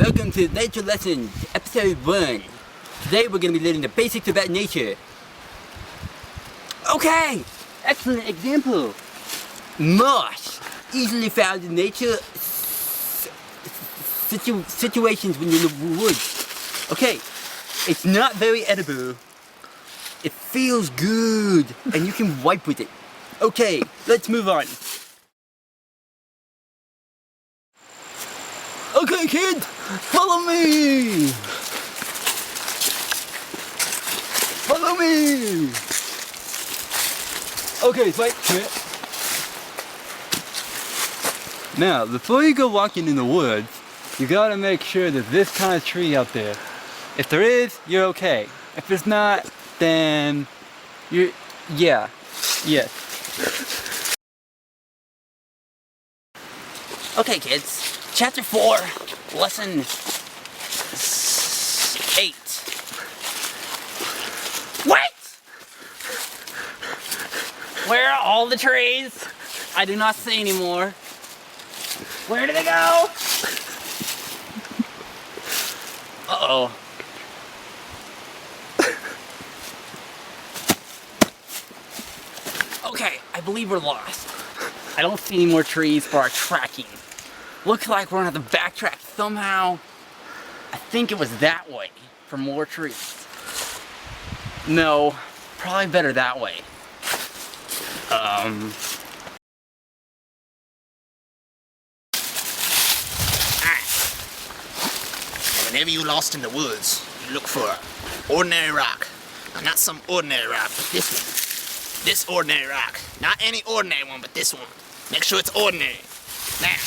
Welcome to Nature Lesson, Episode 1. Today we're going to be learning the basics about nature. Okay, excellent example. Moss, easily found in nature situations when you're in the woods. Okay, it's not very edible. It feels good, and you can wipe with it. Okay, let's move on. Okay, kid, follow me! Follow me! Okay, wait, come here. Now, before you go walking in the woods, you gotta make sure there's this kind of tree out there. If there is, you're okay. If there's not, then you're, yes. Okay, kids. Chapter 4, Lesson 8. What? Where are all the trees? I do not see anymore. Where did they go? Uh-oh. Okay, I believe we're lost. I don't see any more trees for our tracking. Looks like we're gonna have to backtrack somehow. I think it was that way for more trees. No, probably better that way. Whenever you're lost in the woods, you look for ordinary rock. Not some ordinary rock, but this one. This ordinary rock. Not any ordinary one, but this one. Make sure it's ordinary. Now,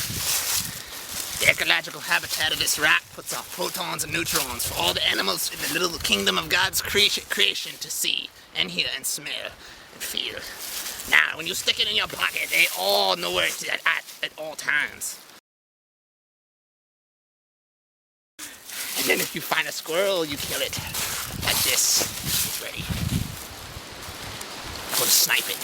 the ecological habitat of this rock puts off protons and neutrons for all the animals in the little kingdom of God's creation to see and hear and smell and feel. Now, when you stick it in your pocket, they all know where it's at all times. And then if you find a squirrel, you kill it. Like this. It's ready. Go to snipe it.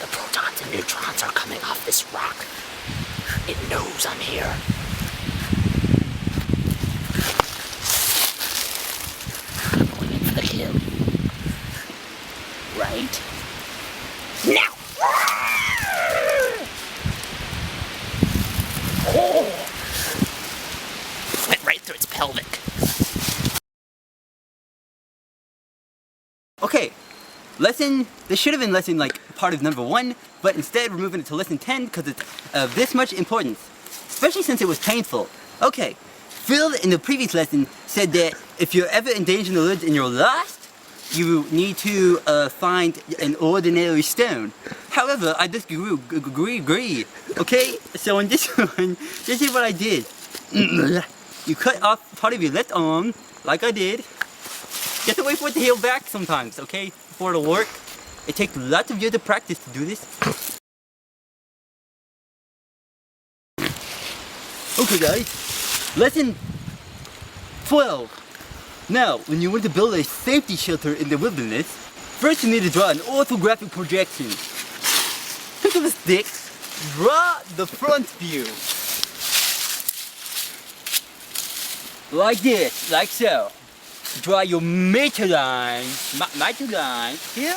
The protons and neutrons are coming off this rock. It knows I'm here. I'm going in for the kill. Right? Now! Oh! Went right through its pelvic. Okay, this should have been lesson like part of number 1, but instead we're moving it to lesson 10 because it's of this much importance, especially since it was painful. Okay, Phil in the previous lesson said that if you're ever in danger in the woods and you're lost, you need to find an ordinary stone. However, I disagree. Okay, so in this one, this is what I did. You cut off part of your left arm, like I did. You have to wait for it to heal back sometimes, okay? For it to work. It takes lots of years of practice to do this. Okay guys, lesson 12. Now, when you want to build a safety shelter in the wilderness, first you need to draw an orthographic projection. Think of a stick, draw the front view. Like this, like so. Draw your miter line here.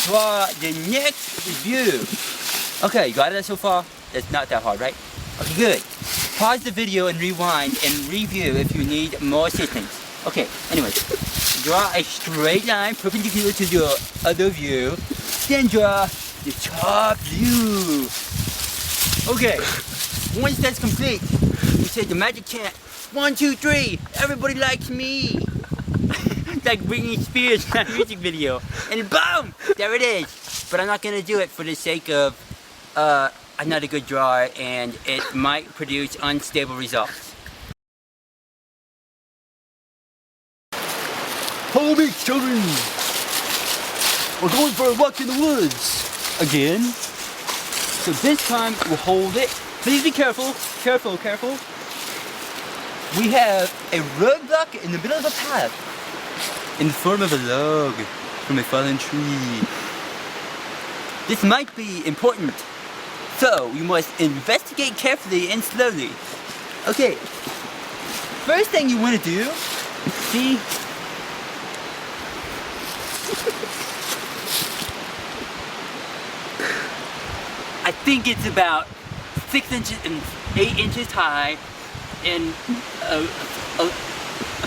Draw the next view. Okay, you got it so far? It's not that hard, right? Okay, good. Pause the video and rewind and review if you need more assistance. Okay, anyways, draw a straight line perpendicular to your other view. Then draw the top view. Okay, once that's complete, we say the magic chant. 1, 2, 3, everybody likes me. Like Britney Spears in that music video. And boom, there it is. But I'm not gonna do it for the sake of, I'm not a good drawer and it might produce unstable results. Follow me, children. We're going for a walk in the woods. Again. So this time we'll hold it. Please be careful, careful. we have a roadblock in the middle of a path in the form of a log from a fallen tree. This might be important, so you must investigate carefully and slowly. Okay, first thing you want to do, see, I think it's about 6 inches and 8 inches high and a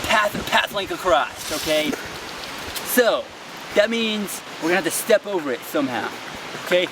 path length across, okay? So, that means we're gonna have to step over it somehow, okay?